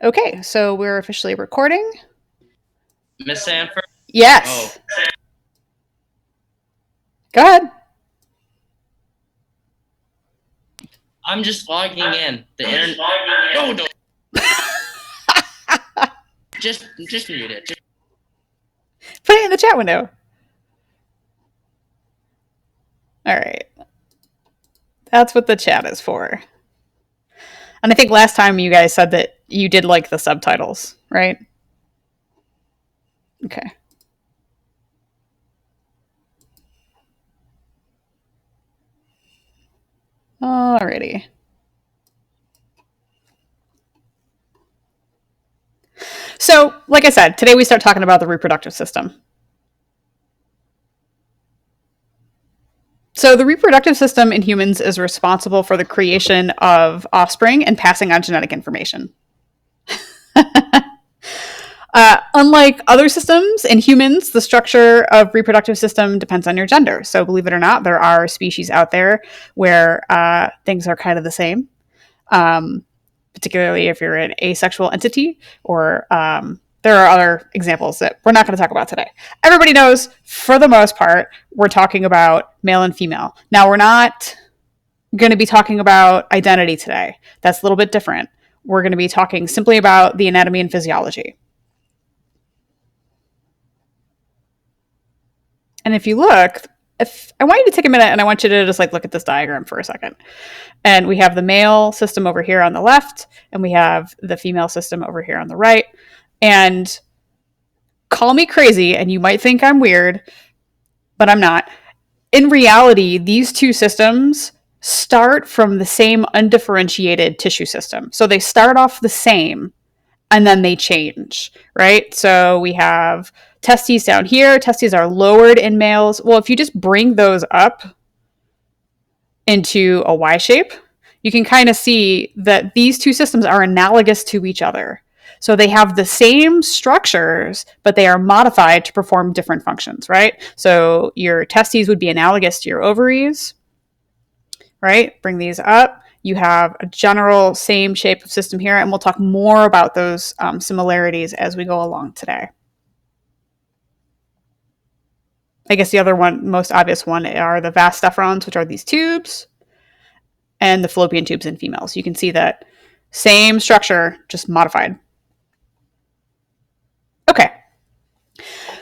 Okay, so we're officially recording. Miss Sanford? Yes. Go ahead. I'm just logging in. The internet. No, don't. Just mute it. Put it in the chat window. All right. That's what the chat is for. And I think last time you guys said that you did like the subtitles, right? Okay. Alrighty. So, like I said, today we start talking about the reproductive system. So, the reproductive system in humans is responsible for the creation of offspring and passing on genetic information. Unlike other systems, in humans, the structure of reproductive system depends on your gender. So, believe it or not, there are species out there where things are kind of the same, particularly if you're an asexual entity, or there are other examples that we're not going to talk about today. Everybody knows, for the most part, we're talking about male and female. Now, we're not going to be talking about identity today. That's a little bit different. We're going to be talking simply about the anatomy and physiology. And if you look, if I want you to take a minute and I want you to just look at this diagram for a second. And we have the male system over here on the left, and we have the female system over here on the right. And call me crazy, and you might think I'm weird, but I'm not. In reality, these two systems start from the same undifferentiated tissue system. So they start off the same, and then they change, right? So we have testes down here. Testes are lowered in males. Well, if you just bring those up into a Y shape, you can kind of see that these two systems are analogous to each other. So they have the same structures, but they are modified to perform different functions, right? So your testes would be analogous to your ovaries, right? Bring these up. You have a general same shape of system here, and we'll talk more about those similarities as we go along today. I guess the other one, most obvious one, are the vas deferens, which are these tubes, and the fallopian tubes in females. You can see that same structure, just modified. Okay.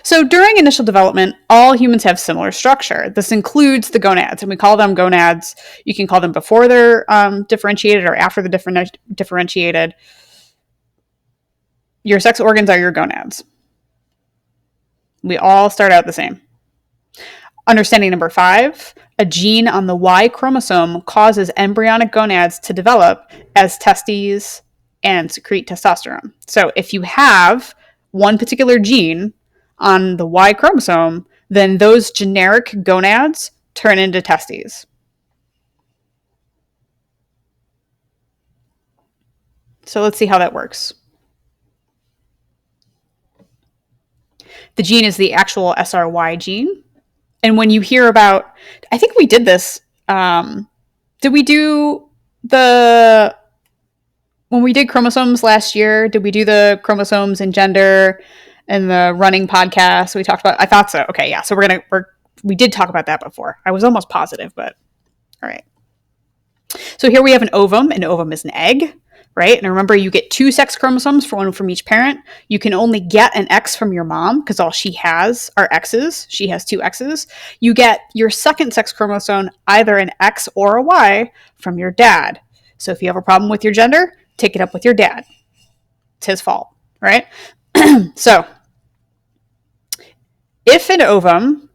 So during initial development, all humans have similar structure. This includes the gonads, and we call them gonads. You can call them before they're differentiated or after they're differentiated. Your sex organs are your gonads. We all start out the same. Understanding number 5, a gene on the Y chromosome causes embryonic gonads to develop as testes and secrete testosterone. So if you have one particular gene on the Y chromosome, then those generic gonads turn into testes. So let's see how that works. The gene is the actual SRY gene. And when you hear about, I think we did this, did we do the, when we did chromosomes last year, did we do the chromosomes and gender and the running podcast we talked about? I thought so. Okay, yeah. So we did talk about that before. I was almost positive, but all right. So here we have an ovum. An ovum is an egg, right? And remember, you get 2 sex chromosomes, for one from each parent. You can only get an X from your mom because all she has are X's. She has 2 X's. You get your second sex chromosome, either an X or a Y, from your dad. So if you have a problem with your gender, take it up with your dad. It's his fault, right? So if an ovum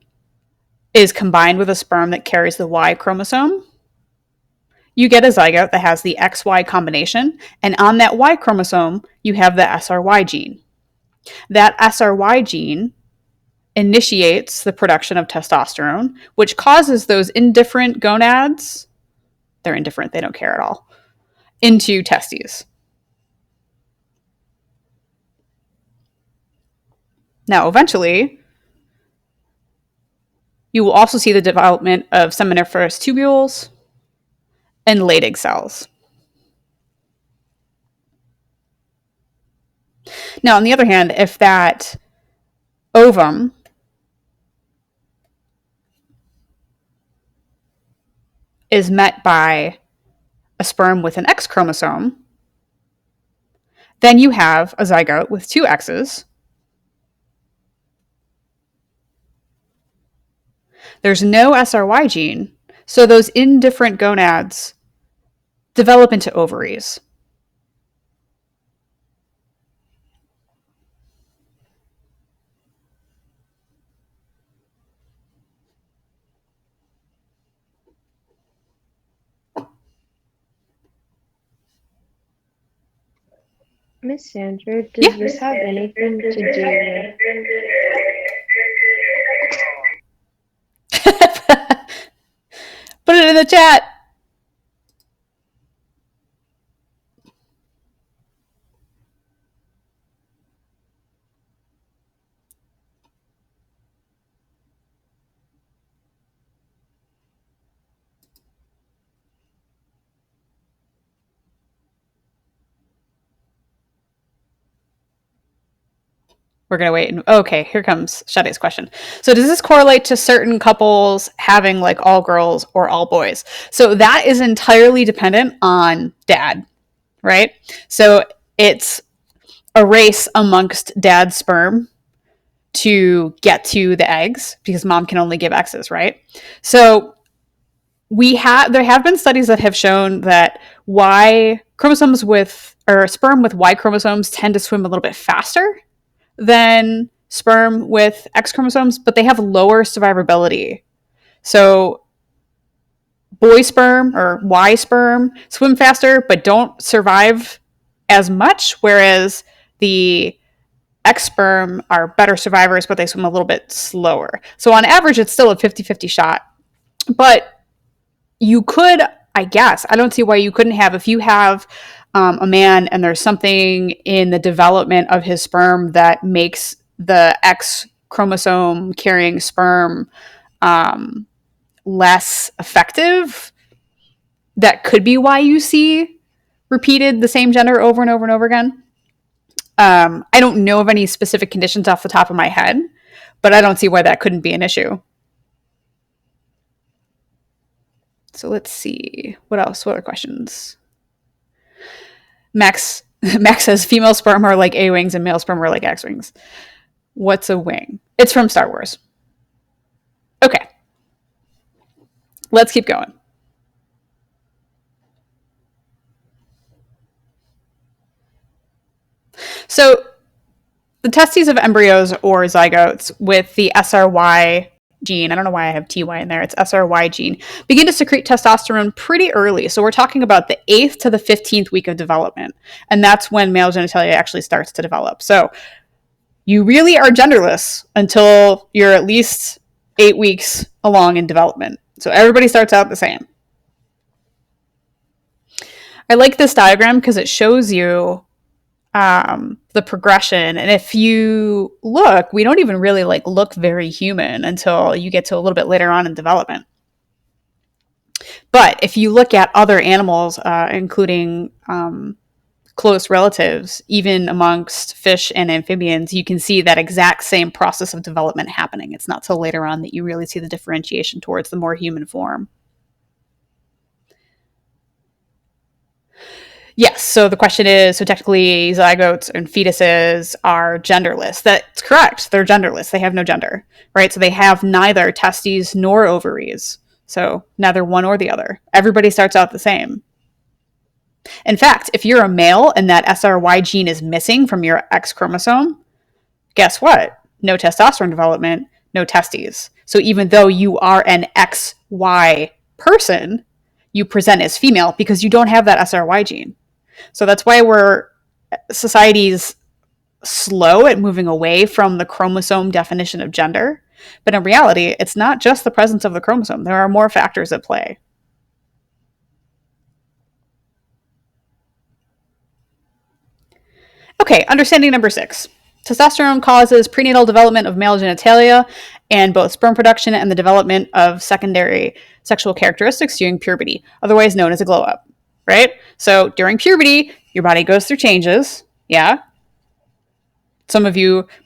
is combined with a sperm that carries the Y chromosome, you get a zygote that has the XY combination, and on that Y chromosome, you have the SRY gene. That SRY gene initiates the production of testosterone, which causes those indifferent gonads, they're indifferent, they don't care at all, into testes. Now, eventually, you will also see the development of seminiferous tubules and Leydig cells. Now, on the other hand, if that ovum is met by a sperm with an X chromosome, then you have a zygote with two X's. There's no SRY gene, so those indifferent gonads develop into ovaries. Miss Sandra, does Yeah. this have anything to do with Put it in the chat. We're going to wait. Okay, here comes Shade's question. So does this correlate to certain couples having like all girls or all boys? So that is entirely dependent on dad, right? So it's a race amongst dad's sperm to get to the eggs because mom can only give X's, right? So there have been studies that have shown that Y chromosomes with or sperm with Y chromosomes tend to swim a little bit faster than sperm with X chromosomes, but they have lower survivability. So boy sperm or Y sperm swim faster but don't survive as much, whereas the X sperm are better survivors, but they swim a little bit slower. So on average, it's still a 50-50 shot. But you could, I guess, I don't see why you couldn't have, if you have a man and there's something in the development of his sperm that makes the X chromosome carrying sperm less effective, that could be why you see repeated the same gender over and over and over again. I don't know of any specific conditions off the top of my head, but I don't see why that couldn't be an issue. So let's see. What else? What other questions? Max says female sperm are like A wings and male sperm are like X wings. What's a wing? It's from Star Wars. Okay. Let's keep going. So the testes of embryos or zygotes with the SRY gene, I don't know why I have TY in there, it's SRY gene, begin to secrete testosterone pretty early. So we're talking about the 8th to the 15th week of development. And that's when male genitalia actually starts to develop. So you really are genderless until you're at least 8 weeks along in development. So everybody starts out the same. I like this diagram because it shows you the progression. And if you look, we don't even really like look very human until you get to a little bit later on in development. But if you look at other animals, including close relatives, even amongst fish and amphibians, you can see that exact same process of development happening. It's not till later on that you really see the differentiation towards the more human form. Yes. So the question is, so technically zygotes and fetuses are genderless. That's correct. They're genderless. They have no gender, right? So they have neither testes nor ovaries. So neither one or the other. Everybody starts out the same. In fact, if you're a male and that SRY gene is missing from your X chromosome, guess what? No testosterone development, no testes. So even though you are an XY person, you present as female because you don't have that SRY gene. So that's why society's slow at moving away from the chromosome definition of gender. But in reality, it's not just the presence of the chromosome. There are more factors at play. Okay, understanding number 6. Testosterone causes prenatal development of male genitalia and both sperm production and the development of secondary sexual characteristics during puberty, otherwise known as a glow up, right? So during puberty, your body goes through changes, yeah?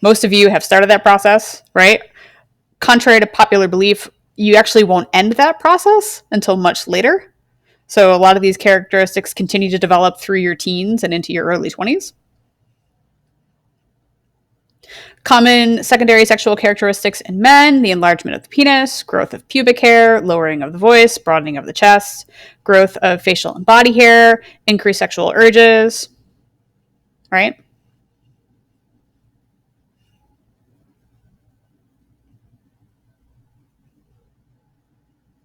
Most of you have started that process, right? Contrary to popular belief, you actually won't end that process until much later. So a lot of these characteristics continue to develop through your teens and into your early 20s. Common secondary sexual characteristics in men: the enlargement of the penis, growth of pubic hair, lowering of the voice, broadening of the chest, growth of facial and body hair, increased sexual urges, right?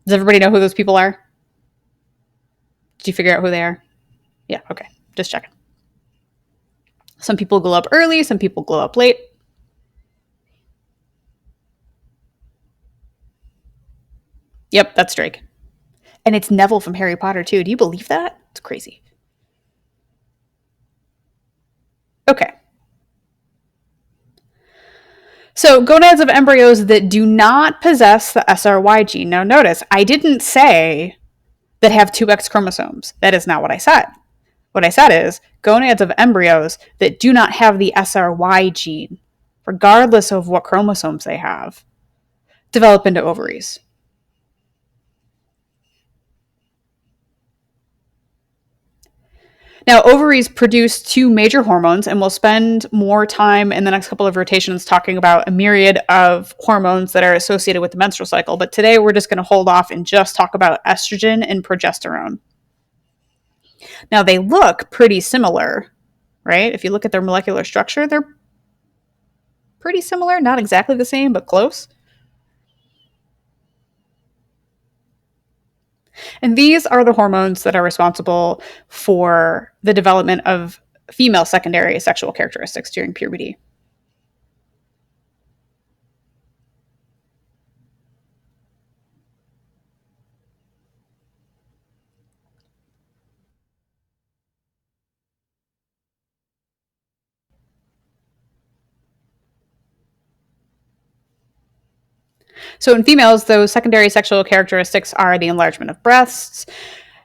Does everybody know who those people are? Did you figure out who they are? Yeah, okay. Just checking. Some people glow up early, some people glow up late. Yep, that's Drake. And it's Neville from Harry Potter, too. Do you believe that? It's crazy. Okay. So, gonads of embryos that do not possess the SRY gene. Now, notice, I didn't say that have two X chromosomes. That is not what I said. What I said is gonads of embryos that do not have the SRY gene, regardless of what chromosomes they have, develop into ovaries. Now, ovaries produce two major hormones, and we'll spend more time in the next couple of rotations talking about a myriad of hormones that are associated with the menstrual cycle. But today we're just going to hold off and just talk about estrogen and progesterone. Now, they look pretty similar, right? If you look at their molecular structure, they're pretty similar, not exactly the same, but close. And these are the hormones that are responsible for the development of female secondary sexual characteristics during puberty. So in females, those secondary sexual characteristics are the enlargement of breasts.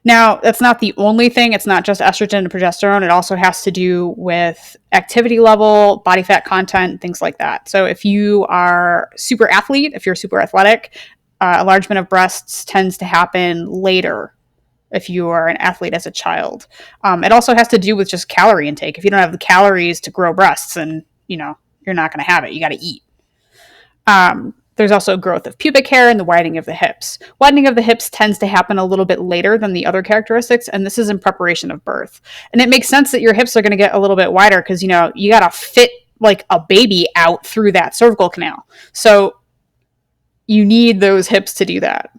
Now, that's not the only thing. It's not just estrogen and progesterone. It also has to do with activity level, body fat content, things like that. So if you are super athlete, if you're super athletic, enlargement of breasts tends to happen later if you are an athlete as a child. It also has to do with just calorie intake. If you don't have the calories to grow breasts, and you're not going to have it. You got to eat. There's also growth of pubic hair and the widening of the hips. Widening of the hips tends to happen a little bit later than the other characteristics, and this is in preparation of birth. And it makes sense that your hips are going to get a little bit wider because, you got to fit like a baby out through that cervical canal. So you need those hips to do that.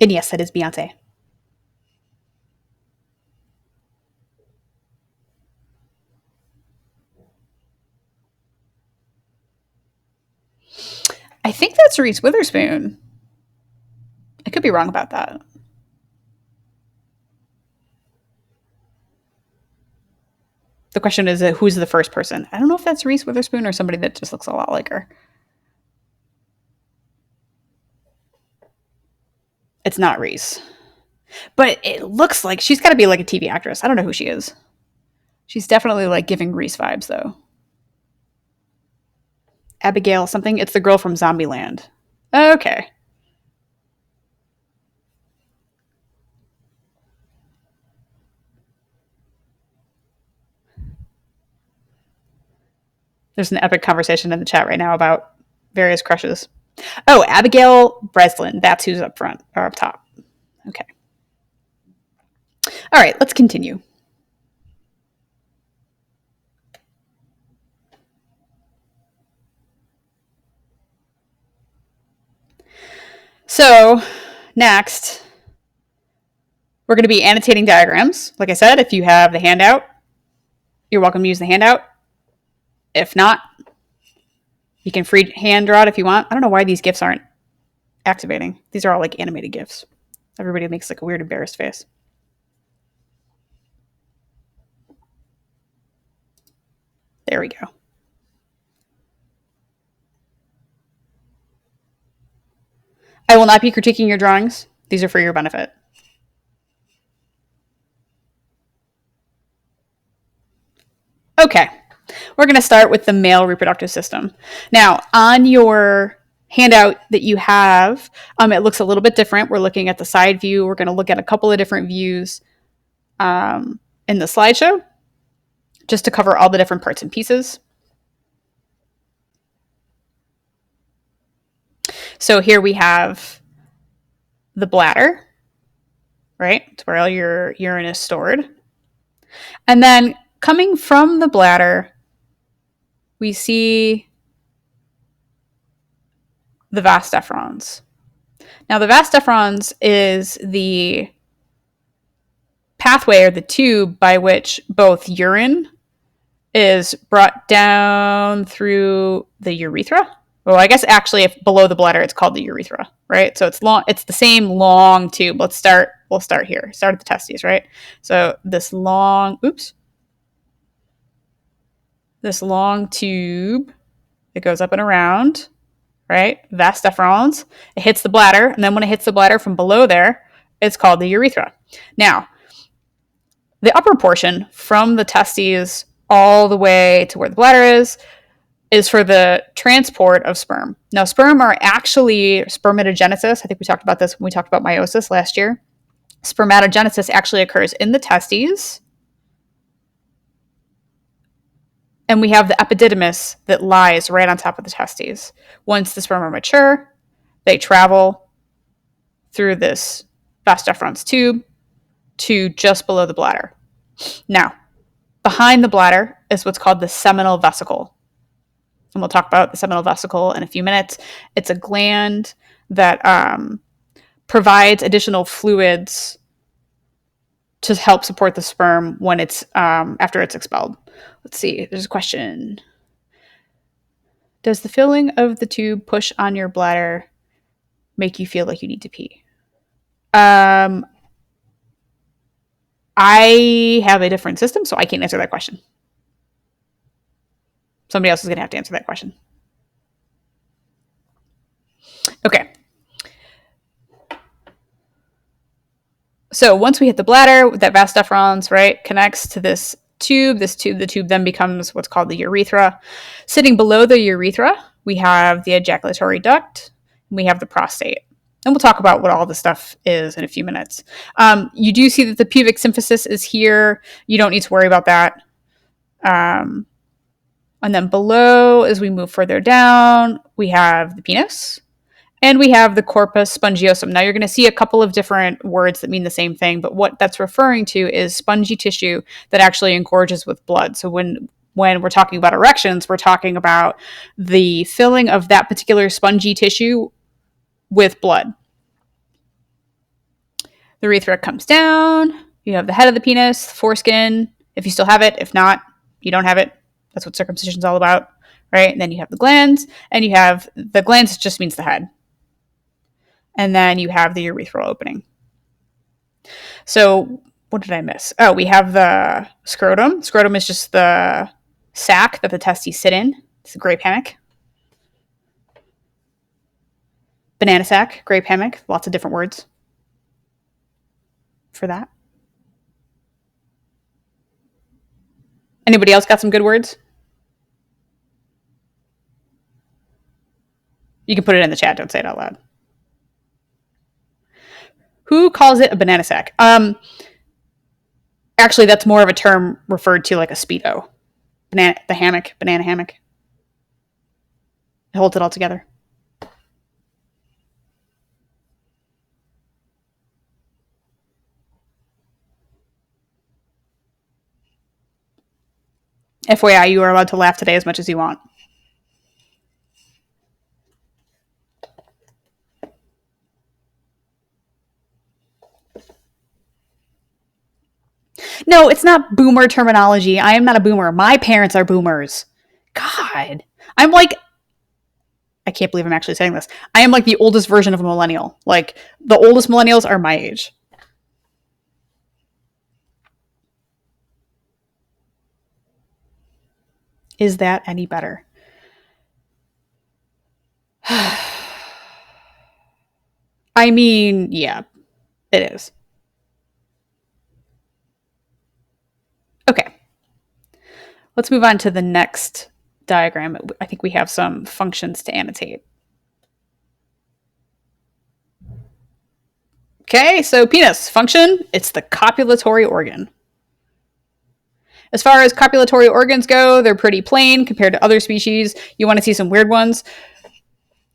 And yes, that is Beyonce. I think that's Reese Witherspoon. I could be wrong about that. The question is, who's the first person? I don't know if that's Reese Witherspoon or somebody that just looks a lot like her. It's not Reese. But it looks like she's got to be like a TV actress. I don't know who she is. She's definitely like giving Reese vibes, though. Abigail something. It's the girl from Zombieland. Okay. There's an epic conversation in the chat right now about various crushes. Oh, Abigail Breslin. That's who's up front or up top. Okay. All right, let's continue. So, next, we're going to be annotating diagrams. Like I said, if you have the handout, you're welcome to use the handout. If not, you can free hand draw it if you want. I don't know why these GIFs aren't activating. These are all like animated GIFs. Everybody makes like a weird embarrassed face. There we go. I will not be critiquing your drawings. These are for your benefit. Okay, we're going to start with the male reproductive system. Now, on your handout that you have, it looks a little bit different. We're looking at the side view. We're going to look at a couple of different views in the slideshow, just to cover all the different parts and pieces. So here we have the bladder, right? It's where all your urine is stored. And then coming from the bladder, we see the vas deferens. Now, the vas deferens is the pathway or the tube by which both urine is brought down through the urethra. Well, I guess actually, if below the bladder, it's called the urethra, right? So it's long. It's the same long tube. We'll start here. Start at the testes, right? So this long tube that goes up and around, right? Vas deferens. It hits the bladder, and then when it hits the bladder from below there, it's called the urethra. Now, the upper portion from the testes all the way to where the bladder is for the transport of sperm. Now, sperm are actually spermatogenesis. I think we talked about this when we talked about meiosis last year. Spermatogenesis actually occurs in the testes. And we have the epididymis that lies right on top of the testes. Once the sperm are mature, they travel through this vas deferens tube to just below the bladder. Now, behind the bladder is what's called the seminal vesicle. And we'll talk about the seminal vesicle in a few minutes. It's a gland that provides additional fluids to help support the sperm when it's after it's expelled. Let's see. There's a question. Does the filling of the tube push on your bladder make you feel like you need to pee? I have a different system, so I can't answer that question. Somebody else is going to have to answer that question. Okay. So once we hit the bladder, that vas deferens, right, connects to this tube. The tube then becomes what's called the urethra. Sitting below the urethra, we have the ejaculatory duct, and we have the prostate. And we'll talk about what all this stuff is in a few minutes. You do see that the pubic symphysis is here. You don't need to worry about that. And then below, as we move further down, we have the penis. And we have the corpus spongiosum. Now, you're going to see a couple of different words that mean the same thing, but what that's referring to is spongy tissue that actually engorges with blood. So when we're talking about erections, we're talking about the filling of that particular spongy tissue with blood. The urethra comes down. You have the head of the penis, the foreskin, if you still have it. If not, you don't have it. That's what circumcision is all about, right? And then you have the glands, and you have the glands just means the head. And then you have the urethral opening. So what did I miss? Oh, we have the scrotum. Scrotum is just the sac that the testes sit in. It's a grape hammock. Banana sac, grape hammock, lots of different words for that. Anybody else got some good words? You can put it in the chat. Don't say it out loud. Who calls it a banana sack? Actually, that's more of a term referred to like a Speedo. Banana hammock. It holds it all together. FYI, you are allowed to laugh today as much as you want. No, it's not boomer terminology. I am not a boomer. My parents are boomers. God. I can't believe I'm actually saying this. I am like the oldest version of a millennial. Like, the oldest millennials are my age. Is that any better? I mean, yeah, it is. Okay. Let's move on to the next diagram. I think we have some functions to annotate. Okay, so penis function, it's the copulatory organ. As far as copulatory organs go, they're pretty plain compared to other species. You want to see some weird ones?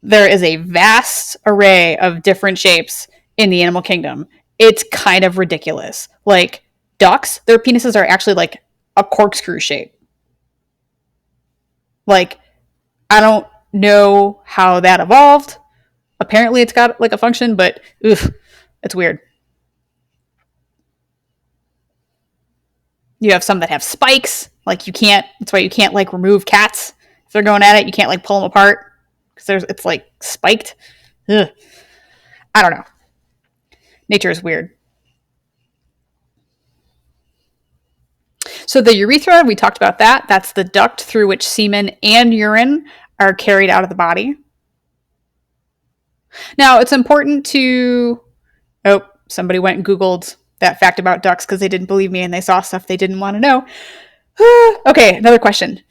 There is a vast array of different shapes in the animal kingdom. It's kind of ridiculous. Like ducks, their penises are actually like a corkscrew shape. Like, I don't know how that evolved. Apparently, it's got like a function, but oof, it's weird. You have some that have spikes. Like you can't. That's why you can't like remove cats if they're going at it. You can't like pull them apart because it's like spiked. Ugh. I don't know. Nature is weird. So the urethra, we talked about that. That's the duct through which semen and urine are carried out of the body. Now, it's important to... Oh, somebody went and Googled that fact about ducks because they didn't believe me and they saw stuff they didn't want to know. Okay, another question.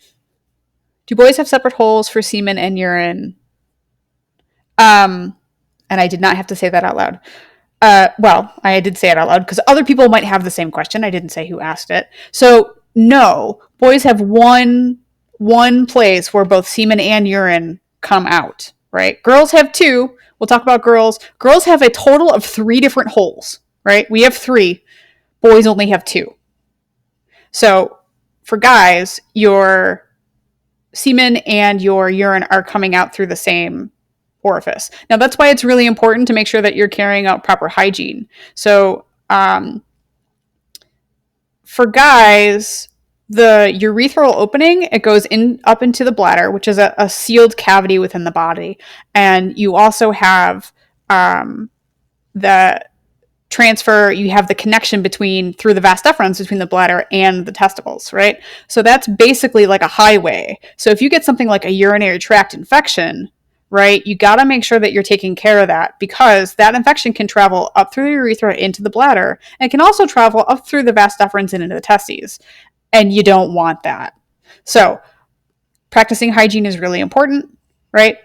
Do boys have separate holes for semen and urine? And I did not have to say that out loud. Well, I did say it out loud because other people might have the same question. I didn't say who asked it. So, no, boys have one place where both semen and urine come out, right? Girls have two. We'll talk about girls. Girls have a total of 3 different holes, right? We have 3. Boys only have 2. So, for guys, your semen and your urine are coming out through the same orifice. Now, that's why it's really important to make sure that you're carrying out proper hygiene. So, for guys, the urethral opening, it goes in up into the bladder, which is a sealed cavity within the body. And you also have the transfer, you have the connection through the vas deferens between the bladder and the testicles, right? So that's basically like a highway. So if you get something like a urinary tract infection, right, you got to make sure that you're taking care of that because that infection can travel up through the urethra into the bladder and can also travel up through the vas deferens and into the testes. And you don't want that. So practicing hygiene is really important, right?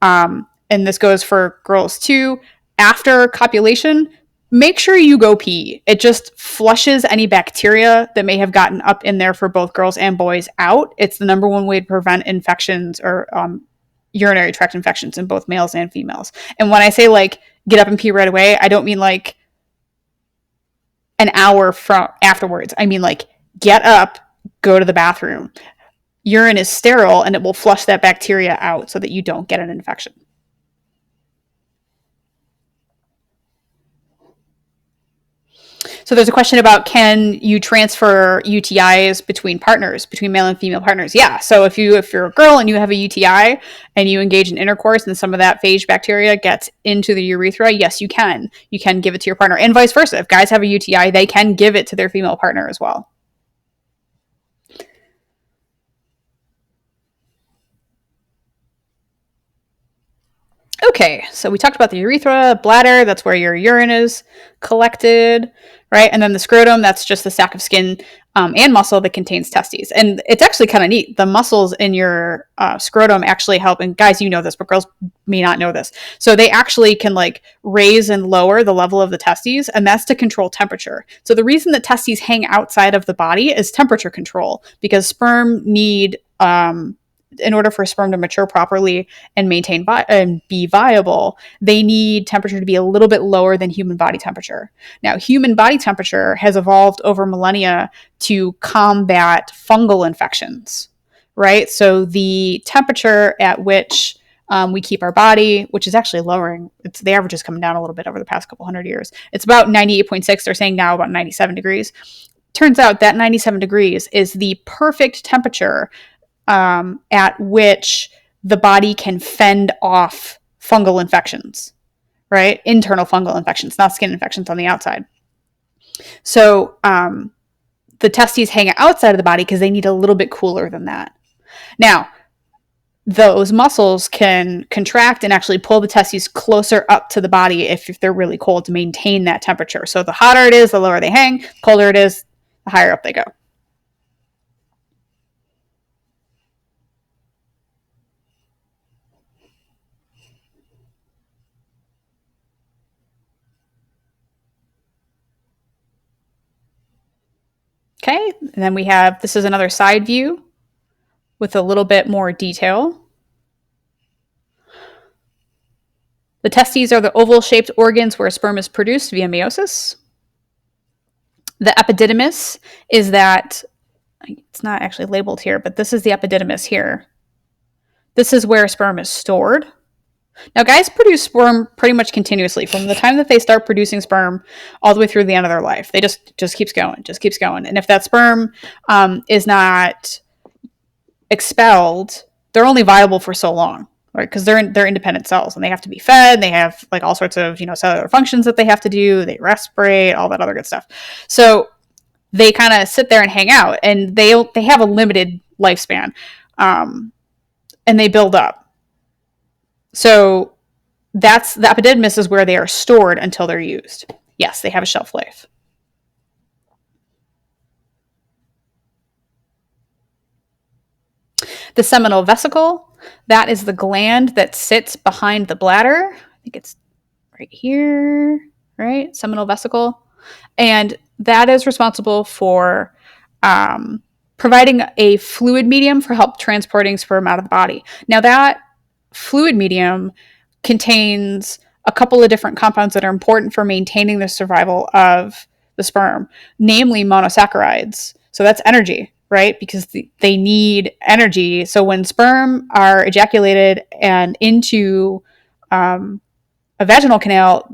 And this goes for girls too. After copulation, make sure you go pee. It just flushes any bacteria that may have gotten up in there for both girls and boys out. It's the number one way to prevent infections or urinary tract infections in both males and females. And when I say like get up and pee right away, I don't mean like an hour from afterwards. I mean like get up, go to the bathroom. Urine is sterile and it will flush that bacteria out so that you don't get an infection. So there's a question about can you transfer UTIs between partners, between male and female partners? Yeah. So if you're a girl and you have a UTI and you engage in intercourse and some of that phage bacteria gets into the urethra, yes, you can. You can give it to your partner and vice versa. If guys have a UTI, they can give it to their female partner as well. Okay, so we talked about the urethra, bladder, that's where your urine is collected, right? And then the scrotum, that's just the sac of skin and muscle that contains testes. And it's actually kind of neat. The muscles in your scrotum actually help, and guys, you know this, but girls may not know this. So they actually can like raise and lower the level of the testes, and that's to control temperature. So the reason that testes hang outside of the body is temperature control, because sperm need in order for sperm to mature properly and maintain and be viable, they need temperature to be a little bit lower than human body temperature. Now, human body temperature has evolved over millennia to combat fungal infections, right? So the temperature at which we keep our body, which is actually lowering, the average is coming down a little bit over the past couple hundred years. It's about 98.6. They're saying now about 97 degrees. Turns out that 97 degrees is the perfect temperature at which the body can fend off fungal infections, right? Internal fungal infections, not skin infections on the outside. So the testes hang outside of the body because they need a little bit cooler than that. Now, those muscles can contract and actually pull the testes closer up to the body if they're really cold to maintain that temperature. So the hotter it is, the lower they hang. The colder it is, the higher up they go. Okay, and then we have, this is another side view with a little bit more detail. The testes are the oval-shaped organs where sperm is produced via meiosis. The epididymis is that, it's not actually labeled here, but this is the epididymis here. This is where sperm is stored. Now, guys produce sperm pretty much continuously from the time that they start producing sperm all the way through the end of their life. They just keeps going. And if that sperm is not expelled, they're only viable for so long, right? Because they're independent cells and they have to be fed. They have like all sorts of cellular functions that they have to do. They respirate, all that other good stuff. So they kind of sit there and hang out, and they have a limited lifespan, and they build up. So that's the epididymis is where they are stored until they're used. Yes, they have a shelf life. The seminal vesicle, that is the gland that sits behind the bladder. I think it's right here, right? Seminal vesicle. And that is responsible for providing a fluid medium for help transporting sperm out of the body. Now, that fluid medium contains a couple of different compounds that are important for maintaining the survival of the sperm, namely monosaccharides. So that's energy, right? Because they need energy. So when sperm are ejaculated and into a vaginal canal,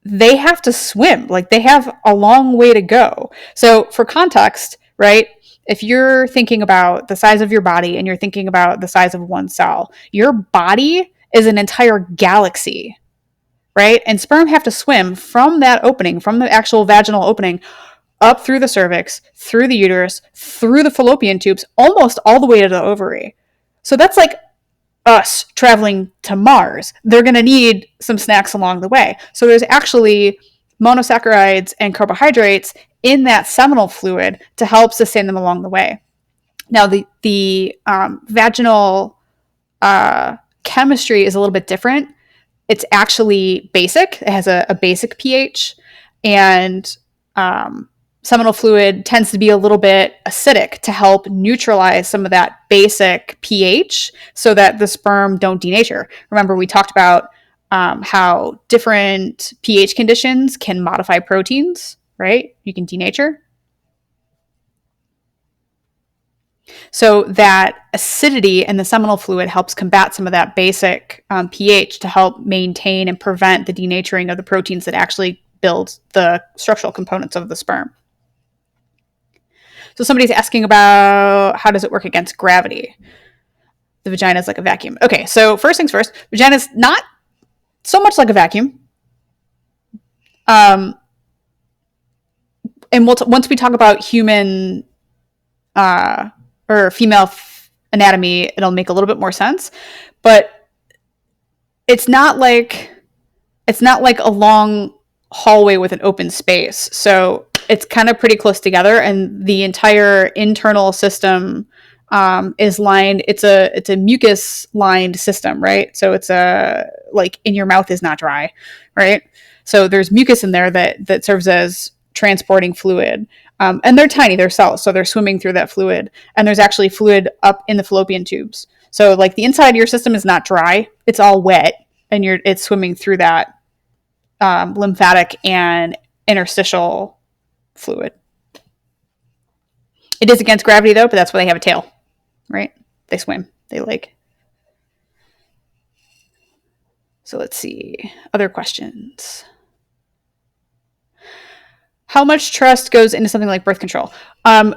they have to swim. Like, they have a long way to go. So for context, right? If you're thinking about the size of your body and you're thinking about the size of one cell, your body is an entire galaxy, right? And sperm have to swim from that opening, from the actual vaginal opening, up through the cervix, through the uterus, through the fallopian tubes, almost all the way to the ovary. So that's like us traveling to Mars. They're going to need some snacks along the way. So there's actually monosaccharides and carbohydrates in that seminal fluid to help sustain them along the way. Now, the vaginal chemistry is a little bit different. It's actually basic. It has a basic pH, and seminal fluid tends to be a little bit acidic to help neutralize some of that basic pH so that the sperm don't denature. Remember, we talked about how different pH conditions can modify proteins, right? You can denature. So that acidity in the seminal fluid helps combat some of that basic pH to help maintain and prevent the denaturing of the proteins that actually build the structural components of the sperm. So somebody's asking about how does it work against gravity? The vagina is like a vacuum. Okay, so first things first, vagina is not so much like a vacuum. And once we talk about human or female anatomy, it'll make a little bit more sense. But it's not like a long hallway with an open space. So it's kind of pretty close together, and the entire internal system is lined. It's a mucus lined system, right? So it's like in your mouth is not dry, right? So there's mucus in there that serves as transporting fluid. And they're tiny, they're cells, so they're swimming through that fluid. And there's actually fluid up in the fallopian tubes. So like the inside of your system is not dry, it's all wet, and it's swimming through that lymphatic and interstitial fluid. It is against gravity though, but that's why they have a tail, right? They swim, they like. So let's see, other questions. How much trust goes into something like birth control?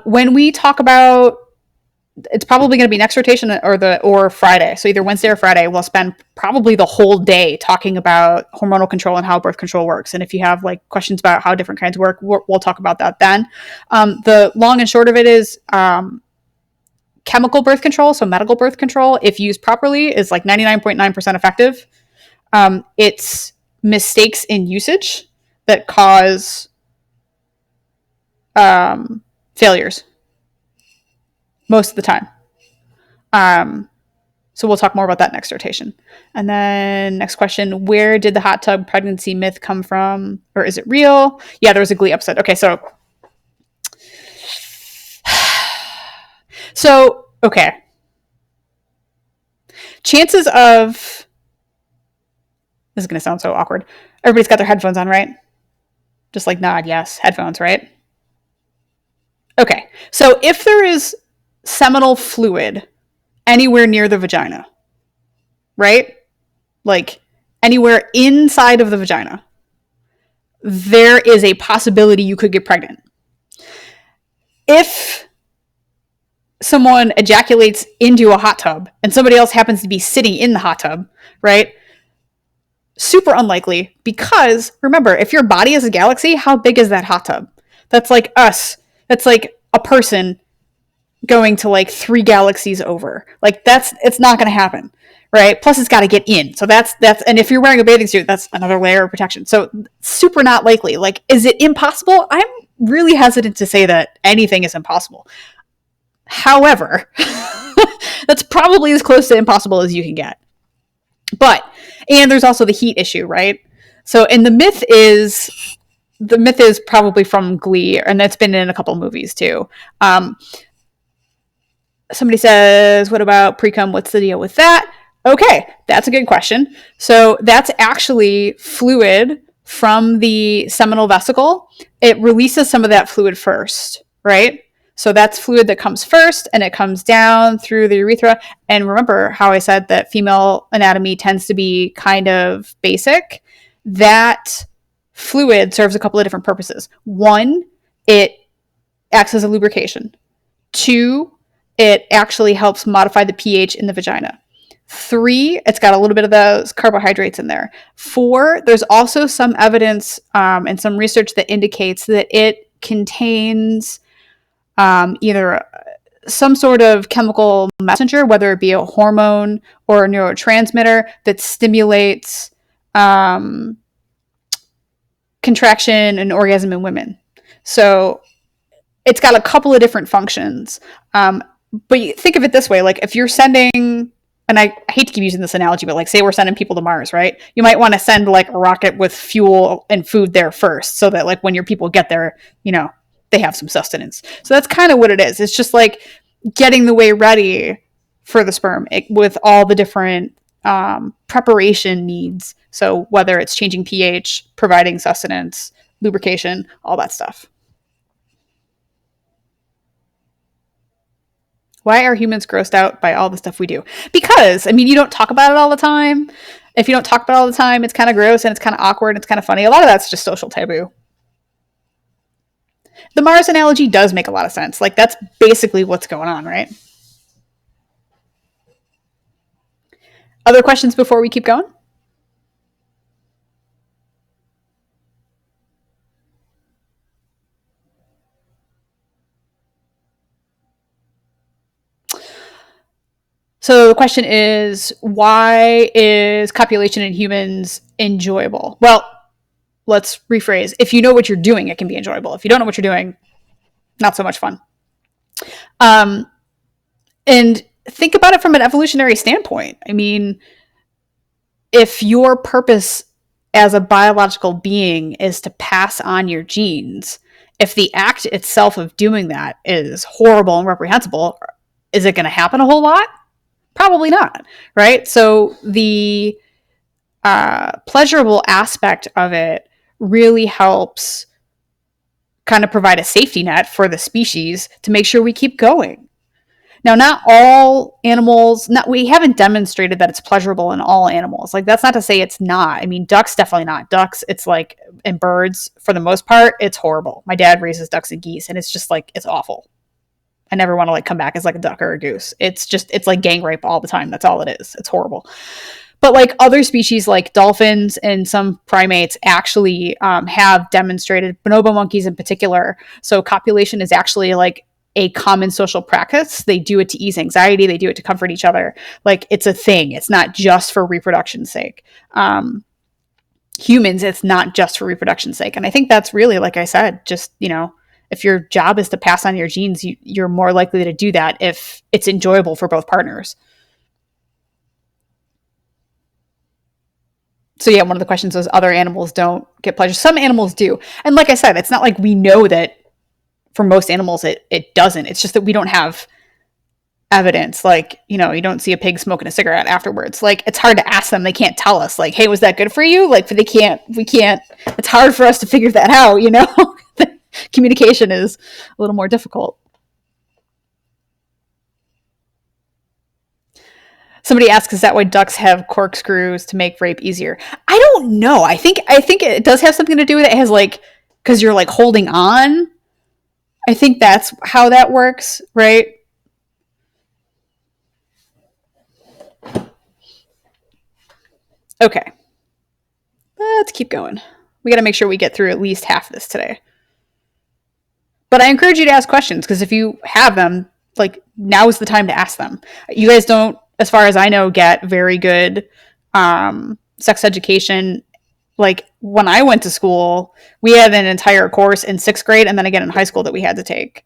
When we talk about, it's probably going to be next rotation or Friday. So either Wednesday or Friday, we'll spend probably the whole day talking about hormonal control and how birth control works. And if you have like questions about how different kinds work, we'll talk about that then. The long and short of it is chemical birth control, so medical birth control, if used properly, is like 99.9% effective. It's mistakes in usage that cause failures most of the time. So we'll talk more about that next rotation. And then next question, where did the hot tub pregnancy myth come from? Or is it real? Yeah, there was a Glee episode. Okay, okay. Chances of, this is going to sound so awkward. Everybody's got their headphones on, right? Just like nod, yes, headphones, right? Okay, so if there is seminal fluid anywhere near the vagina, right? Like anywhere inside of the vagina, there is a possibility you could get pregnant. If someone ejaculates into a hot tub and somebody else happens to be sitting in the hot tub, right? Super unlikely, because remember, if your body is a galaxy, how big is that hot tub? That's like us. That's like a person going to like 3 galaxies over. Like it's not going to happen, right? Plus it's got to get in. So that's, and if you're wearing a bathing suit, that's another layer of protection. So super not likely. Like, is it impossible? I'm really hesitant to say that anything is impossible. However, that's probably as close to impossible as you can get. But, and there's also the heat issue, right? So, and the myth is probably from Glee, and that's been in a couple movies too. Somebody says, what about pre-cum? What's the deal with that? Okay, that's a good question. So that's actually fluid from the seminal vesicle. It releases some of that fluid first, right? So that's fluid that comes first, and it comes down through the urethra. And remember how I said that female anatomy tends to be kind of basic? That fluid serves a couple of different purposes. 1, it acts as a lubrication. 2, it actually helps modify the pH in the vagina. 3, it's got a little bit of those carbohydrates in there. 4, there's also some evidence and some research that indicates that it contains either some sort of chemical messenger, whether it be a hormone or a neurotransmitter that stimulates contraction and orgasm in women. So it's got a couple of different functions. But you think of it this way, like if you're sending, and I hate to keep using this analogy, but like say we're sending people to Mars, right? You might want to send like a rocket with fuel and food there first, so that like when your people get there, you know, they have some sustenance. So that's kind of what it is. It's just like getting the way ready for the sperm with all the different preparation needs. So whether it's changing pH, providing sustenance, lubrication, all that stuff. Why are humans grossed out by all the stuff we do? Because, I mean, you don't talk about it all the time. If you don't talk about it all the time, it's kind of gross and it's kind of awkward and it's kind of funny. A lot of that's just social taboo. The Mars analogy does make a lot of sense. Like, that's basically what's going on, right? Other questions before we keep going? So the question is, why is copulation in humans enjoyable? Well, let's rephrase. If you know what you're doing, it can be enjoyable. If you don't know what you're doing, not so much fun. And think about it from an evolutionary standpoint. I mean, if your purpose as a biological being is to pass on your genes, if the act itself of doing that is horrible and reprehensible, is it going to happen a whole lot? Probably not, right? So the pleasurable aspect of it really helps kind of provide a safety net for the species to make sure we keep going. Now, not all animals, we haven't demonstrated that it's pleasurable in all animals. Like, that's not to say it's not. I mean, ducks, definitely not. Ducks, it's like, and birds, for the most part, it's horrible. My dad raises ducks and geese, and it's just like, it's awful. I never want to like come back as like a duck or a goose. It's like gang rape all the time. That's all it is. It's horrible. But like other species like dolphins and some primates actually have demonstrated, bonobo monkeys in particular. So copulation is actually like a common social practice. They do it to ease anxiety. They do it to comfort each other. Like, it's a thing. It's not just for reproduction's sake. Humans, it's not just for reproduction's sake. And I think that's really, like I said, just, if your job is to pass on your genes, you're more likely to do that if it's enjoyable for both partners. So yeah, one of the questions was other animals don't get pleasure. Some animals do. And like I said, it's not like we know that for most animals it doesn't. It's just that we don't have evidence. Like, you don't see a pig smoking a cigarette afterwards. Like, it's hard to ask them. They can't tell us, like, hey, was that good for you? Like, we can't, it's hard for us to figure that out, Communication is a little more difficult. Somebody asks, is that why ducks have corkscrews to make rape easier? I don't know. I think it does have something to do with it. It has, like, because you're, like, holding on. I think that's how that works, right? Okay. Let's keep going. We got to make sure we get through at least half of this today. But I encourage you to ask questions, because if you have them, like, now is the time to ask them. You guys don't, as far as I know, get very good sex education. Like, when I went to school, we had an entire course in 6th grade and then again in high school that we had to take,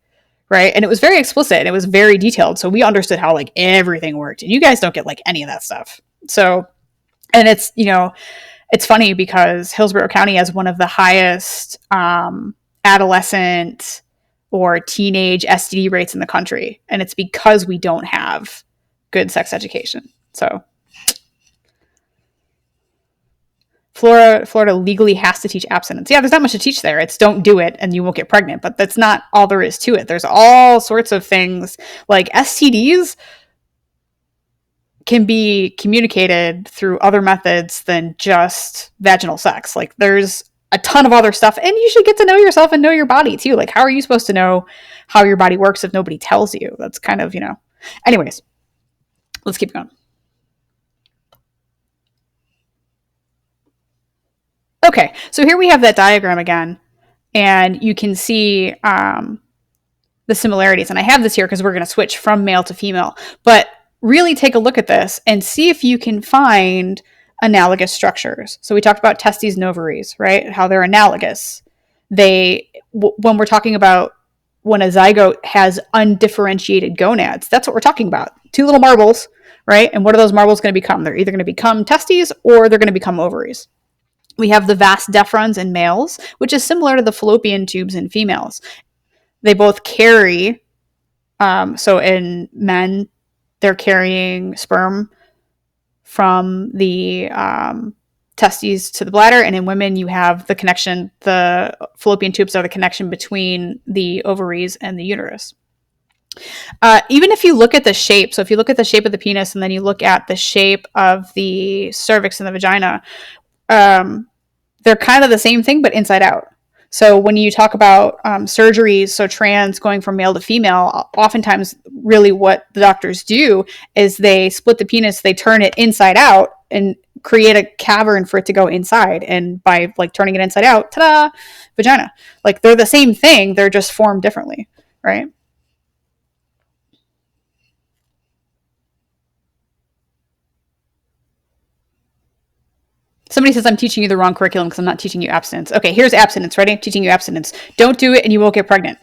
right? And it was very explicit and it was very detailed. So we understood how, like, everything worked. And you guys don't get, like, any of that stuff. So, and it's, it's funny because Hillsborough County has one of the highest adolescent or teenage STD rates in the country. And it's because we don't have good sex education. So Florida legally has to teach abstinence. Yeah, there's not much to teach there. It's don't do it and you won't get pregnant. But that's not all there is to it. There's all sorts of things. Like, STDs can be communicated through other methods than just vaginal sex. Like, there's a ton of other stuff, and you should get to know yourself and know your body too. Like, how are you supposed to know how your body works if nobody tells you? That's kind of, anyways, let's keep going. Okay, so here we have that diagram again, and you can see the similarities. And I have this here because we're going to switch from male to female. But really take a look at this and see if you can find analogous structures. So we talked about testes and ovaries, right? How they're analogous. When we're talking about when a zygote has undifferentiated gonads, that's what we're talking about. 2 little marbles, right? And what are those marbles going to become? They're either going to become testes or they're going to become ovaries. We have the vas deferens in males, which is similar to the fallopian tubes in females. They both carry, so in men, they're carrying sperm from the testes to the bladder, and in women, you have the connection. The fallopian tubes are the connection between the ovaries and the uterus. Even if you look at the shape, so if you look at the shape of the penis and then you look at the shape of the cervix and the vagina, they're kind of the same thing, but inside out. So when you talk about surgeries, so trans going from male to female, oftentimes really what the doctors do is they split the penis, they turn it inside out and create a cavern for it to go inside. And by, like, turning it inside out, ta-da, vagina. Like, they're the same thing, they're just formed differently, right? Somebody says I'm teaching you the wrong curriculum because I'm not teaching you abstinence. Okay, here's abstinence. Ready? I'm teaching you abstinence. Don't do it and you won't get pregnant.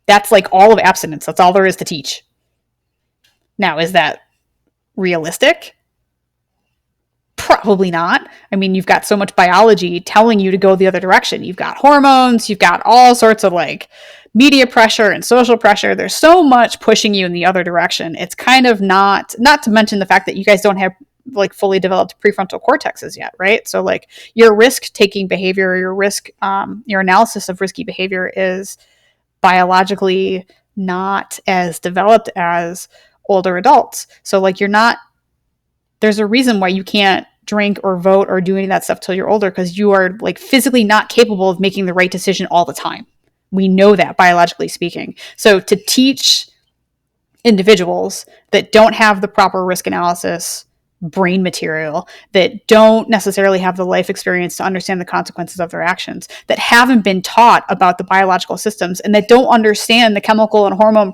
That's, like, all of abstinence. That's all there is to teach. Now, is that realistic? Probably not. I mean, you've got so much biology telling you to go the other direction. You've got hormones. You've got all sorts of, like, media pressure and social pressure. There's so much pushing you in the other direction. It's kind of not to mention the fact that you guys don't have, like, fully developed prefrontal cortexes yet, right? So, like, your risk-taking behavior, your analysis of risky behavior is biologically not as developed as older adults. So, like, there's a reason why you can't drink or vote or do any of that stuff till you're older, because you are, like, physically not capable of making the right decision all the time. We know that, biologically speaking. So to teach individuals that don't have the proper risk analysis brain material, that don't necessarily have the life experience to understand the consequences of their actions, that haven't been taught about the biological systems, and that don't understand the chemical and hormone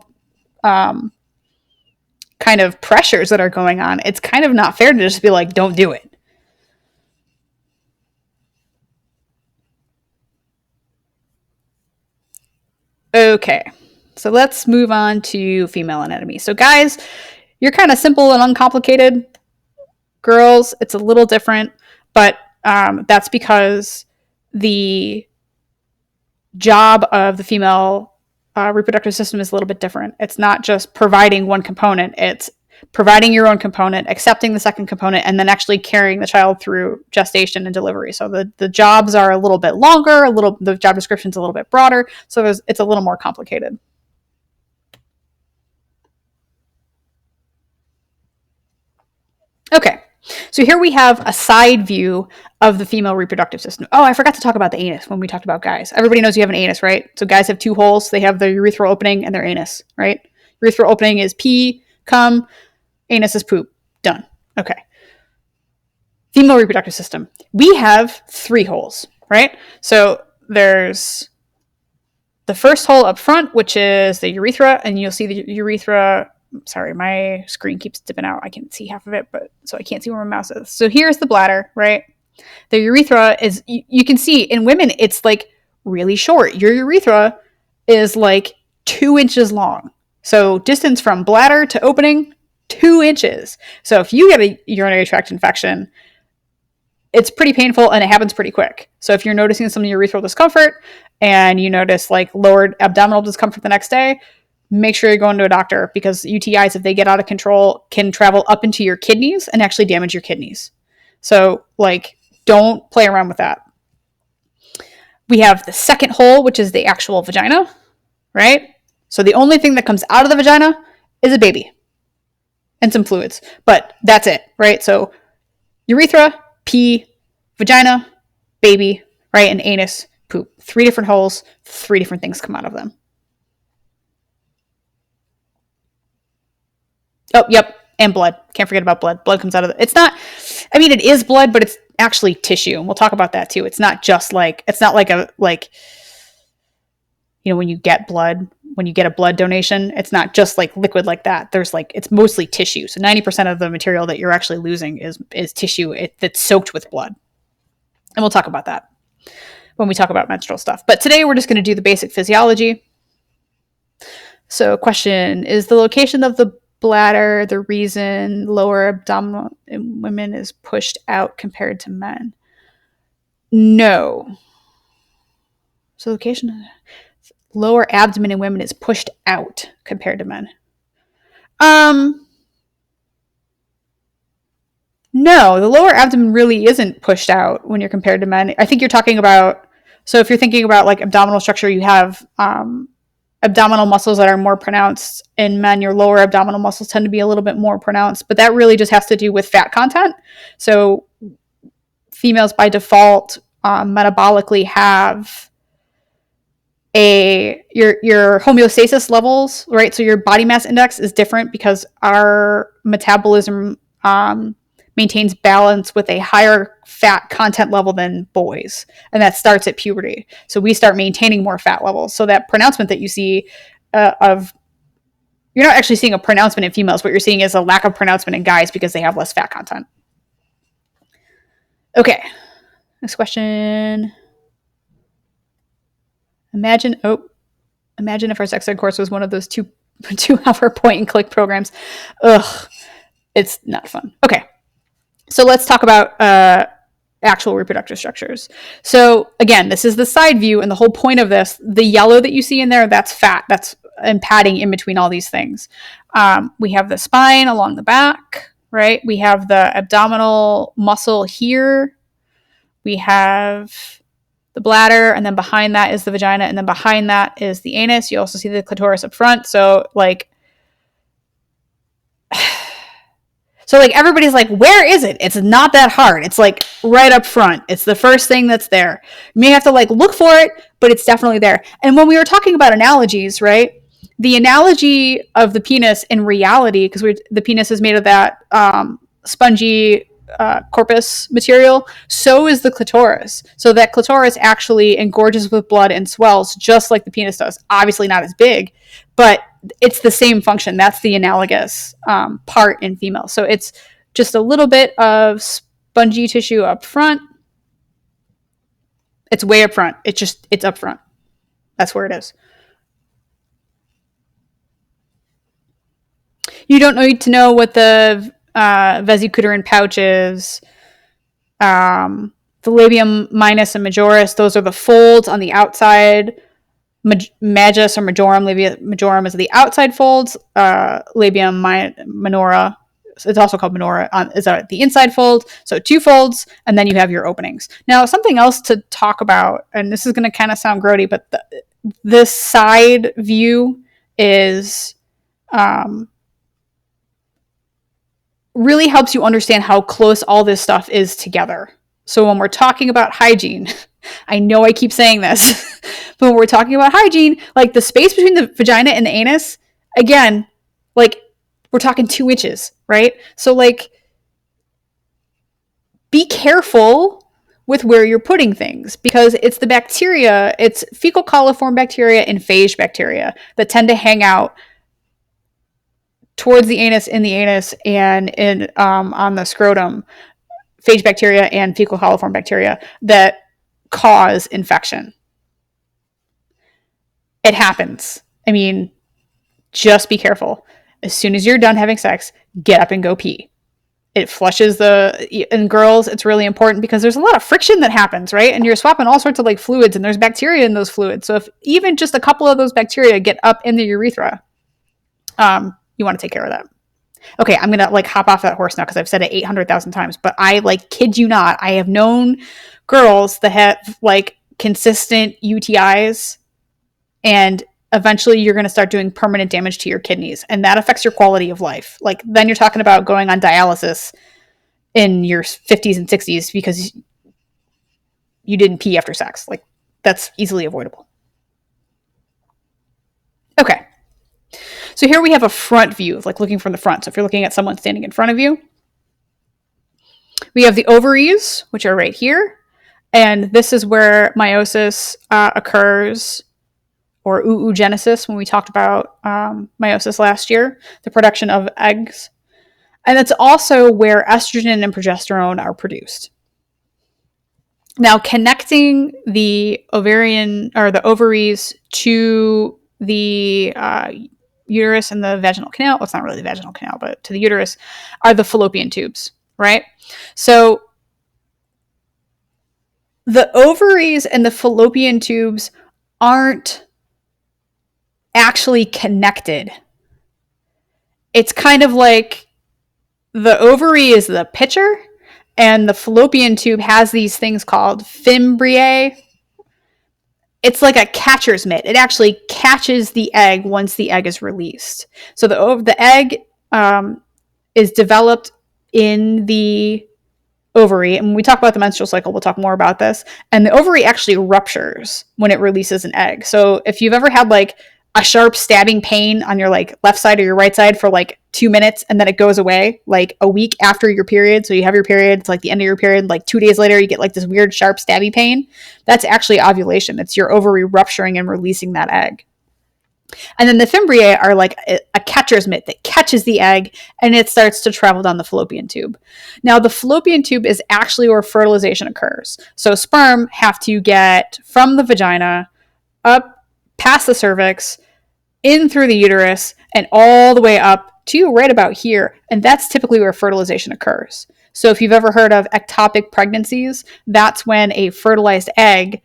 kind of pressures that are going on. It's kind of not fair to just be like, don't do it. Okay, so let's move on to female anatomy. So guys, you're kind of simple and uncomplicated. Girls, it's a little different, but that's because the job of the female reproductive system is a little bit different. It's not just providing one component, it's providing your own component, accepting the second component, and then actually carrying the child through gestation and delivery. So the jobs are a little bit longer, the job description's a little bit broader, so it's a little more complicated. Okay, so here we have a side view of the female reproductive system. Oh, I forgot to talk about the anus when we talked about guys. Everybody knows you have an anus, right? So guys have two holes. They have their urethral opening and their anus, right? Urethral opening is pee, cum, anus is poop. Done. Okay. Female reproductive system. We have 3 holes, right? So there's the first hole up front, which is the urethra, and you'll see the urethra. Sorry, my screen keeps dipping out. I can see half of it, but so I can't see where my mouse is. So here's the bladder, right? The urethra is, you can see in women, it's like really short. Your urethra is like 2 inches long. So distance from bladder to opening, 2 inches. So if you get a urinary tract infection, it's pretty painful and it happens pretty quick. So if you're noticing some urethral discomfort and you notice like lowered abdominal discomfort the next day, make sure you're going to a doctor, because UTIs, if they get out of control, can travel up into your kidneys and actually damage your kidneys. So like, don't play around with that. We have the second hole, which is the actual vagina, right? So the only thing that comes out of the vagina is a baby and some fluids, but that's it, right? So urethra, pee, vagina, baby, right? And anus, poop. 3 different holes, 3 different things come out of them. Oh, yep. And blood. Can't forget about blood. Blood comes out of it. It's not, I mean, it is blood, but it's actually tissue. And we'll talk about that too. It's not just like, it's not like when you get blood, when you get a blood donation, it's not just like liquid like that. There's like, it's mostly tissue. So 90% of the material that you're actually losing is tissue that's soaked with blood. And we'll talk about that when we talk about menstrual stuff. But today we're just going to do the basic physiology. So question, is the location of the bladder the reason lower abdominal in women is pushed out compared to men? No. So location, lower abdomen in women is pushed out compared to men. No, the lower abdomen really isn't pushed out when you're compared to men. I think you're talking about, so if you're thinking about like abdominal structure, you have abdominal muscles that are more pronounced in men. Your lower abdominal muscles tend to be a little bit more pronounced, but that really just has to do with fat content. So females by default metabolically have your homeostasis levels, right? So your body mass index is different because our metabolism maintains balance with a higher fat content level than boys. And that starts at puberty. So we start maintaining more fat levels. So that pronouncement that you see you're not actually seeing a pronouncement in females. What you're seeing is a lack of pronouncement in guys because they have less fat content. Okay. Next question. Imagine if our sex ed course was one of those 2-hour point and click programs. Ugh. It's not fun. Okay. So let's talk about actual reproductive structures. So again, this is the side view, and the whole point of this, the yellow that you see in there, that's fat. That's and padding in between all these things. We have the spine along the back, right? We have the abdominal muscle here. We have the bladder, and then behind that is the vagina, and then behind that is the anus. You also see the clitoris up front. So everybody's like, where is it? It's not that hard. It's like right up front. It's the first thing that's there. You may have to like look for it, but it's definitely there. And when we were talking about analogies, right? The analogy of the penis in reality, because the penis is made of that spongy corpus material, so is the clitoris. So that clitoris actually engorges with blood and swells just like the penis does. Obviously not as big, but it's the same function. That's the analogous part in females. So it's just a little bit of spongy tissue up front. It's way up front. It's up front. That's where it is. You don't need to know what the vesicular pouch is. The labium minus and majoris, those are the folds on the outside. Majus or majorum is the outside folds. Labium minora, it's also called minora, is the inside fold. So 2 folds, and then you have your openings. Now, something else to talk about, and this is going to kind of sound grody, but this side view is really helps you understand how close all this stuff is together. So when we're talking about hygiene, I know I keep saying this, but when we're talking about hygiene, like the space between the vagina and the anus, again, like we're talking 2 inches, right? So like, be careful with where you're putting things, because it's the bacteria, it's fecal coliform bacteria and phage bacteria that tend to hang out towards the anus, in the anus, and in on the scrotum. Phage bacteria and fecal coliform bacteria that cause infection. It happens. I mean, just be careful. As soon as you're done having sex, get up and go pee. It flushes in girls, it's really important because there's a lot of friction that happens, right? And you're swapping all sorts of like fluids, and there's bacteria in those fluids. So if even just a couple of those bacteria get up in the urethra, you want to take care of that. Okay, I'm going to like hop off that horse now because I've said it 800,000 times, but I like kid you not. I have known girls that have like consistent UTIs, and eventually you're going to start doing permanent damage to your kidneys, and that affects your quality of life. Like then you're talking about going on dialysis in your 50s and 60s because you didn't pee after sex. Like that's easily avoidable. Okay. So here we have a front view of like looking from the front. So if you're looking at someone standing in front of you, we have the ovaries, which are right here. And this is where meiosis occurs, or oogenesis, when we talked about meiosis last year, the production of eggs. And it's also where estrogen and progesterone are produced. Now, connecting the ovarian or the ovaries to the uterus and the vaginal canal, well, it's not really the vaginal canal, but to the uterus, are the fallopian tubes, right? So the ovaries and the fallopian tubes aren't actually connected. It's kind of like the ovary is the pitcher, and the fallopian tube has these things called fimbriae. It's like a catcher's mitt. It actually catches the egg once the egg is released. So the egg is developed in the ovary. And when we talk about the menstrual cycle, we'll talk more about this. And the ovary actually ruptures when it releases an egg. So if you've ever had like a sharp stabbing pain on your like left side or your right side for like 2 minutes, and then it goes away like a week after your period. So you have your period, it's like the end of your period, like 2 days later, you get like this weird sharp stabby pain. That's actually ovulation. It's your ovary rupturing and releasing that egg. And then the fimbriae are like a catcher's mitt that catches the egg, and it starts to travel down the fallopian tube. Now, the fallopian tube is actually where fertilization occurs. So sperm have to get from the vagina up past the cervix, in through the uterus, and all the way up to right about here. And that's typically where fertilization occurs. So if you've ever heard of ectopic pregnancies, that's when a fertilized egg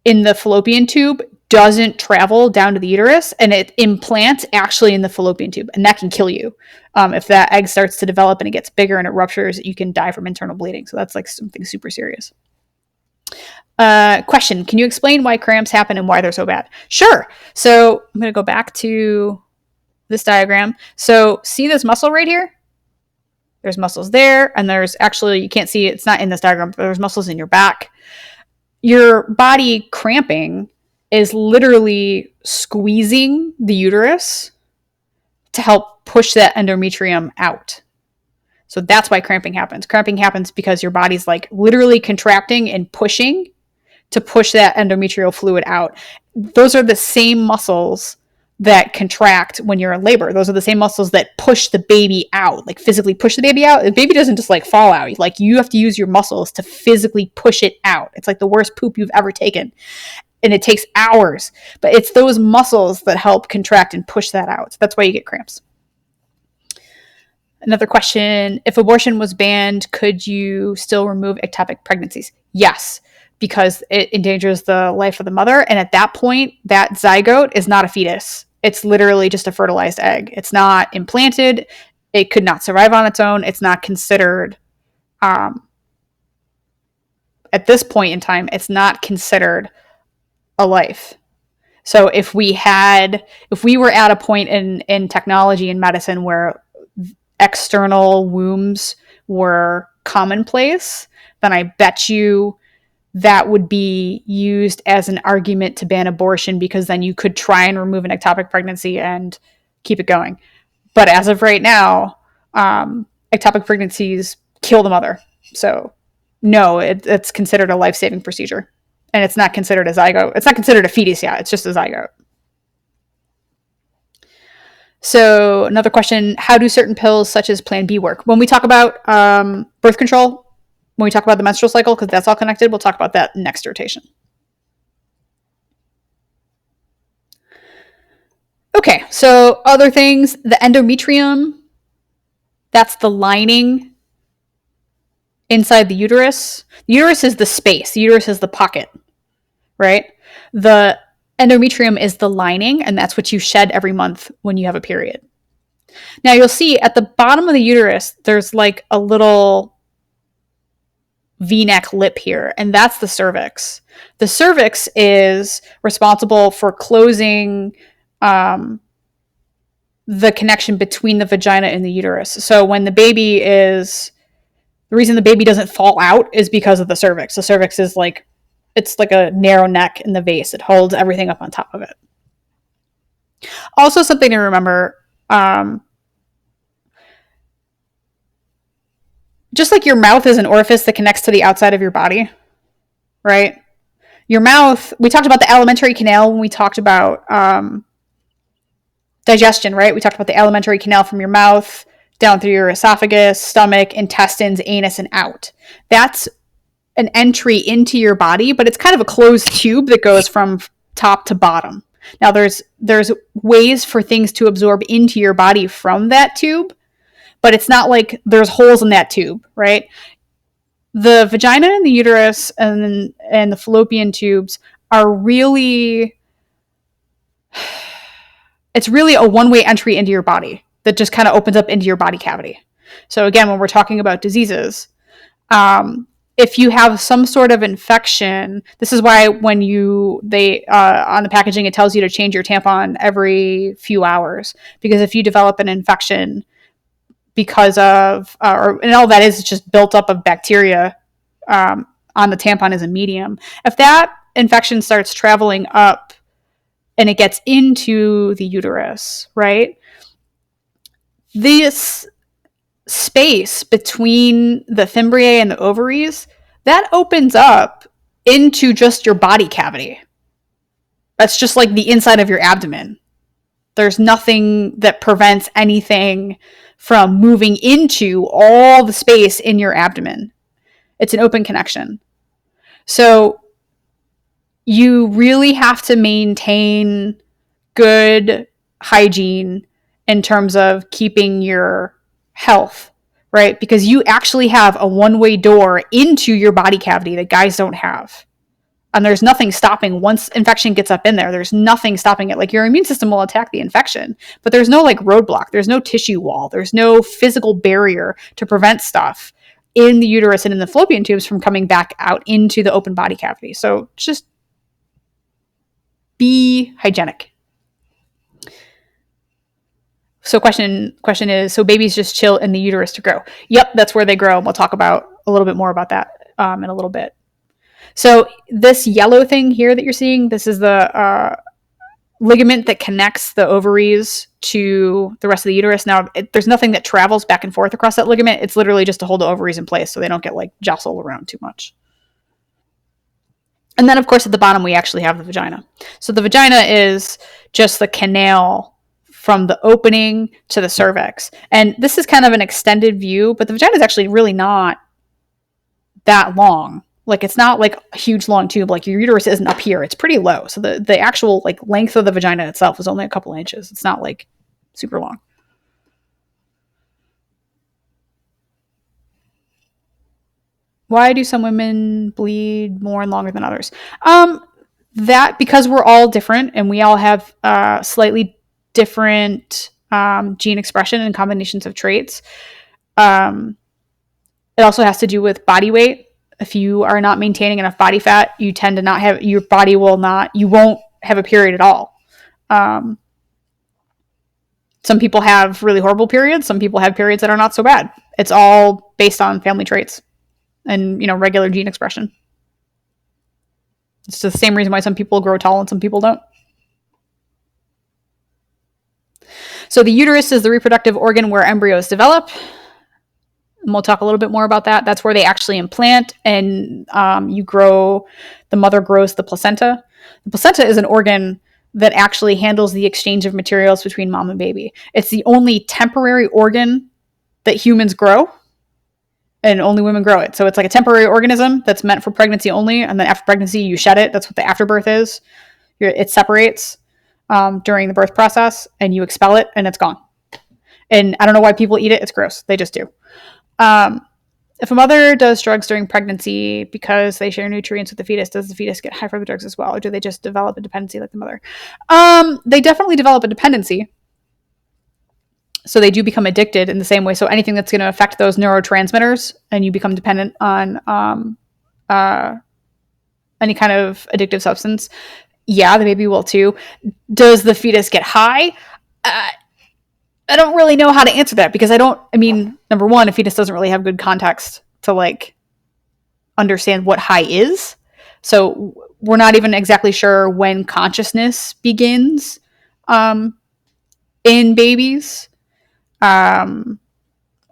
in the fallopian tube doesn't travel down to the uterus, and it implants actually in the fallopian tube, and that can kill you. If that egg starts to develop and it gets bigger and it ruptures, you can die from internal bleeding. So that's like something super serious. Question, can you explain why cramps happen and why they're so bad? Sure. So I'm going to go back to this diagram. So see this muscle right here? There's muscles there, and there's actually, you can't see it, it's not in this diagram, but there's muscles in your back. Your body cramping is literally squeezing the uterus to help push that endometrium out. So that's why cramping happens. Cramping happens because your body's like literally contracting and pushing to push that endometrial fluid out. Those are the same muscles that contract when you're in labor. Those are the same muscles that push the baby out, like physically push the baby out. The baby doesn't just like fall out. Like you have to use your muscles to physically push it out. It's like the worst poop you've ever taken. And it takes hours, but it's those muscles that help contract and push that out. So that's why you get cramps. Another question, if abortion was banned, could you still remove ectopic pregnancies? Yes, because it endangers the life of the mother. And at that point, that zygote is not a fetus. It's literally just a fertilized egg. It's not implanted. It could not survive on its own. It's not considered, at this point in time, it's not considered a life. So if we were at a point in technology and medicine where external wombs were commonplace, then I bet you that would be used as an argument to ban abortion, because then you could try and remove an ectopic pregnancy and keep it going. But as of right now, ectopic pregnancies kill the mother. So no, it's considered a life-saving procedure. And it's not considered a zygote. It's not considered a fetus yet. It's just a zygote. So another question, how do certain pills such as Plan B work? When we talk about birth control, when we talk about the menstrual cycle, because that's all connected, we'll talk about that next rotation. Okay, so other things, the endometrium, that's the lining inside the uterus. The uterus is the space. The uterus is the pocket, right? The endometrium is the lining, and that's what you shed every month when you have a period. Now you'll see at the bottom of the uterus, there's like a little V-neck lip here, and that's the cervix. The cervix is responsible for closing the connection between the vagina and the uterus. So when the reason the baby doesn't fall out is because of the cervix. The cervix is like, it's like a narrow neck in the vase. It holds everything up on top of it. Also, something to remember, just like your mouth is an orifice that connects to the outside of your body, right? Your mouth, we talked about the alimentary canal when we talked about digestion, right? We talked about the alimentary canal from your mouth down through your esophagus, stomach, intestines, anus, and out. That's an entry into your body, but it's kind of a closed tube that goes from top to bottom. Now there's ways for things to absorb into your body from that tube, but it's not like there's holes in that tube, right? The vagina and the uterus and the fallopian tubes are really, it's really a one-way entry into your body that just kind of opens up into your body cavity. So again, when we're talking about diseases, if you have some sort of infection, this is why when on the packaging, it tells you to change your tampon every few hours, because if you develop an infection because of, and all that is just built up of bacteria on the tampon as a medium, if that infection starts traveling up and it gets into the uterus, right? This space between the fimbriae and the ovaries, that opens up into just your body cavity. That's just like the inside of your abdomen. There's nothing that prevents anything from moving into all the space in your abdomen. It's an open connection. So you really have to maintain good hygiene in terms of keeping your health, right? Because you actually have a one-way door into your body cavity that guys don't have. And there's nothing stopping, once infection gets up in there, there's nothing stopping it. Like your immune system will attack the infection, but there's no like roadblock. There's no tissue wall. There's no physical barrier to prevent stuff in the uterus and in the fallopian tubes from coming back out into the open body cavity. So just be hygienic. So question is, so babies just chill in the uterus to grow? Yep, that's where they grow. And we'll talk about a little bit more about that in a little bit. So this yellow thing here that you're seeing, this is the ligament that connects the ovaries to the rest of the uterus. Now, there's nothing that travels back and forth across that ligament. It's literally just to hold the ovaries in place so they don't get like jostled around too much. And then, of course, at the bottom, we actually have the vagina. So the vagina is just the canal from the opening to the cervix. And this is kind of an extended view, but the vagina is actually really not that long. Like, it's not like a huge long tube. Like, your uterus isn't up here. It's pretty low. So the actual like length of the vagina itself is only a couple inches. It's not like super long. Why do some women bleed more and longer than others? That because we're all different and we all have slightly different gene expression and combinations of traits. It also has to do with body weight. If you are not maintaining enough body fat, you tend to not have, your body will not, you won't have a period at all. Some people have really horrible periods. Some people have periods that are not so bad. It's all based on family traits and, regular gene expression. It's the same reason why some people grow tall and some people don't. So the uterus is the reproductive organ where embryos develop. And we'll talk a little bit more about that. That's where they actually implant and the mother grows the placenta. The placenta is an organ that actually handles the exchange of materials between mom and baby. It's the only temporary organ that humans grow, and only women grow it. So it's like a temporary organism that's meant for pregnancy only, and then after pregnancy, you shed it. That's what the afterbirth is. It separates during the birth process, and you expel it, and it's gone. And I don't know why people eat it. It's gross. They just do. If a mother does drugs during pregnancy because they share nutrients with the fetus, does the fetus get high for the drugs as well? Or do they just develop a dependency like the mother? They definitely develop a dependency. So they do become addicted in the same way. So anything that's going to affect those neurotransmitters and you become dependent on any kind of addictive substance, yeah, the baby will too. Does the fetus get high? I don't really know how to answer that because number one, a fetus doesn't really have good context to like understand what high is. So we're not even exactly sure when consciousness begins in babies. I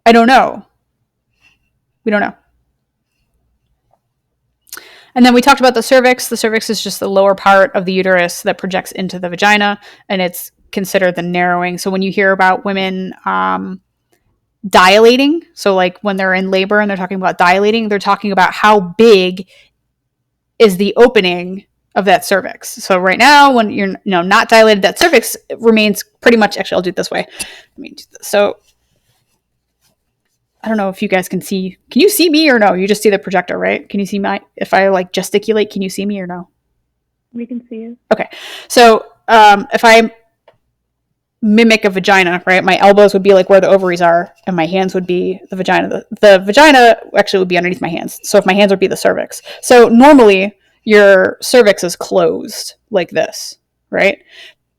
don't know. We don't know. And then we talked about the cervix. The cervix is just the lower part of the uterus that projects into the vagina, and it's considered the narrowing. So when you hear about women dilating, so like when they're in labor and they're talking about dilating, they're talking about how big is the opening of that cervix. So right now, when you're not dilated, that cervix remains pretty much. Actually, I'll do it this way. So I don't know if you guys can see. Can you see me or no? You just see the projector, right? Can you see if I like gesticulate, can you see me or no? We can see you. Okay. So if I mimic a vagina, right, my elbows would be like where the ovaries are and my hands would be the vagina. The vagina actually would be underneath my hands. So if my hands would be the cervix. So normally your cervix is closed like this, right?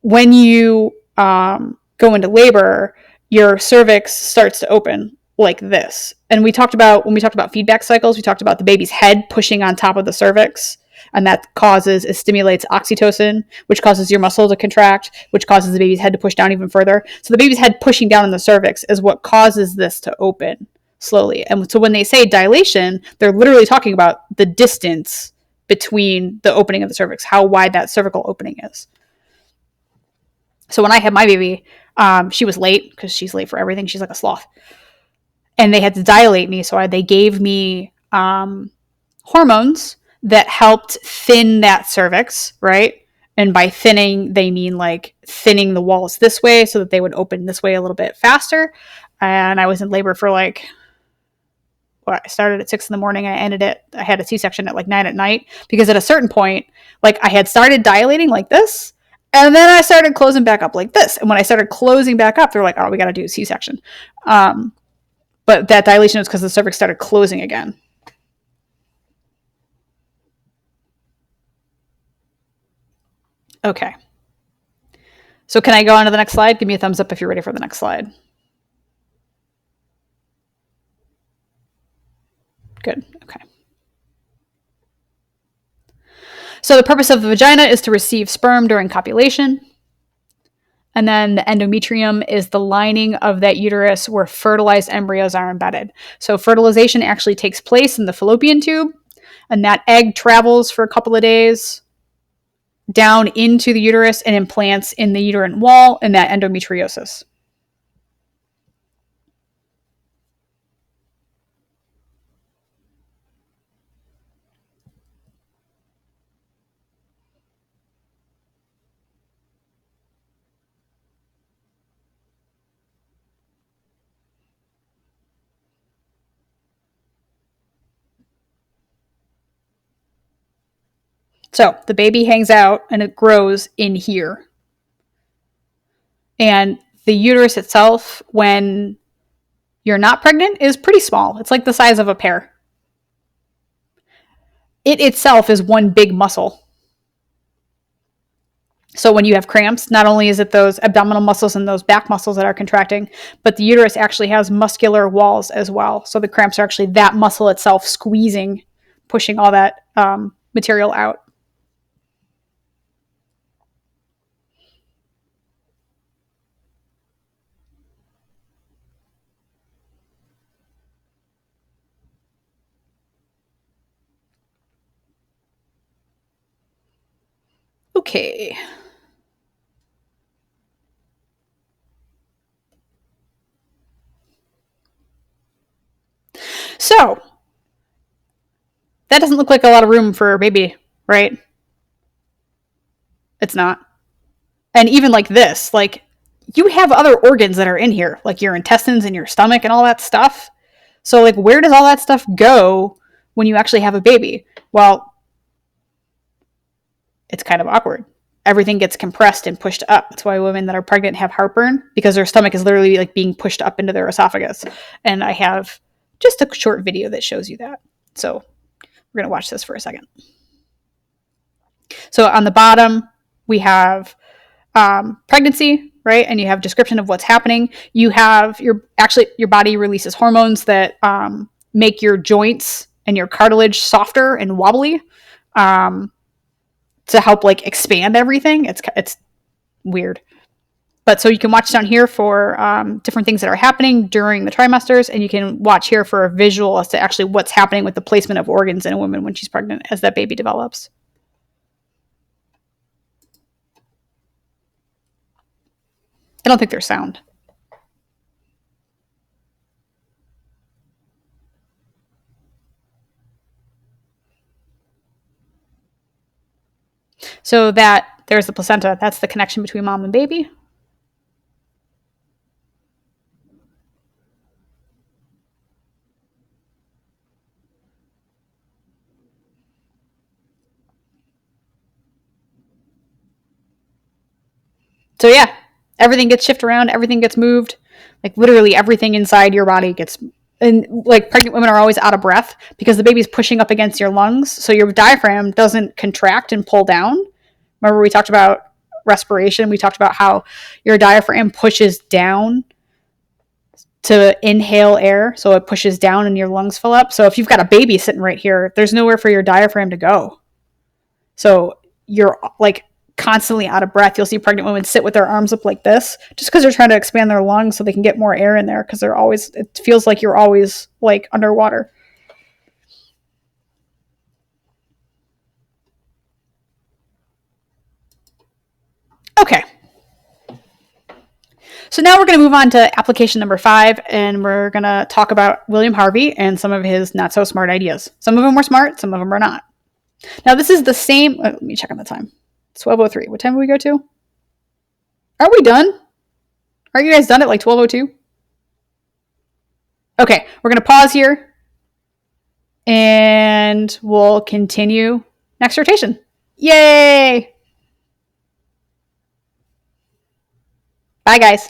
When you go into labor, your cervix starts to open like this. And when we talked about feedback cycles, we talked about the baby's head pushing on top of the cervix, and that stimulates oxytocin, which causes your muscle to contract, which causes the baby's head to push down even further. So the baby's head pushing down in the cervix is what causes this to open slowly. And so when they say dilation, they're literally talking about the distance between the opening of the cervix, how wide that cervical opening is. So when I had my baby, she was late because she's late for everything. She's like a sloth. And they had to dilate me. So they gave me hormones that helped thin that cervix, right? And by thinning, they mean like thinning the walls this way so that they would open this way a little bit faster. And I was in labor for I started at 6 a.m. and I had a C-section at like 9 p.m. because at a certain point, like I had started dilating like this. And then I started closing back up like this. And when I started closing back up, they're like, oh, we got to do a C-section. But that dilation was because the cervix started closing again. Okay. So can I go on to the next slide? Give me a thumbs up if you're ready for the next slide. Good. Okay. So the purpose of the vagina is to receive sperm during copulation. And then the endometrium is the lining of that uterus where fertilized embryos are embedded. So fertilization actually takes place in the fallopian tube, and that egg travels for a couple of days down into the uterus and implants in the uterine wall and that endometriosis. So the baby hangs out and it grows in here. And the uterus itself, when you're not pregnant, is pretty small. It's like the size of a pear. It itself is one big muscle. So when you have cramps, not only is it those abdominal muscles and those back muscles that are contracting, but the uterus actually has muscular walls as well. So the cramps are actually that muscle itself squeezing, pushing all that material out. Okay. So that doesn't look like a lot of room for a baby, right? It's not. And even like this, like you have other organs that are in here, like your intestines and your stomach and all that stuff. So like where does all that stuff go when you actually have a baby? Well, it's kind of awkward. Everything gets compressed and pushed up. That's why women that are pregnant have heartburn, because their stomach is literally like being pushed up into their esophagus. And I have just a short video that shows you that. So we're going to watch this for a second. So on the bottom, we have pregnancy, right? And you have description of what's happening. You have your body releases hormones that make your joints and your cartilage softer and wobbly to help like expand everything. It's weird. But so you can watch down here for different things that are happening during the trimesters, and you can watch here for a visual as to actually what's happening with the placement of organs in a woman when she's pregnant as that baby develops. I don't think there's sound. So there's the placenta. That's the connection between mom and baby. So yeah, everything gets shifted around, everything gets moved. Like literally everything inside your body gets, and like pregnant women are always out of breath because the baby's pushing up against your lungs. So your diaphragm doesn't contract and pull down. Remember we talked about respiration. We talked about how your diaphragm pushes down to inhale air. So it pushes down and your lungs fill up. So if you've got a baby sitting right here, there's nowhere for your diaphragm to go. So you're like constantly out of breath. You'll see pregnant women sit with their arms up like this just because they're trying to expand their lungs so they can get more air in there, because it feels like you're always like underwater. Okay. So now we're going to move on to application number 5, and we're going to talk about William Harvey and some of his not so smart ideas. Some of them were smart, some of them are not. Now this is the same. Let me check on the time. It's 12:03. What time do we go to? Are we done? Are you guys done at like 12:02? Okay, we're going to pause here and we'll continue next rotation. Yay! Bye, guys.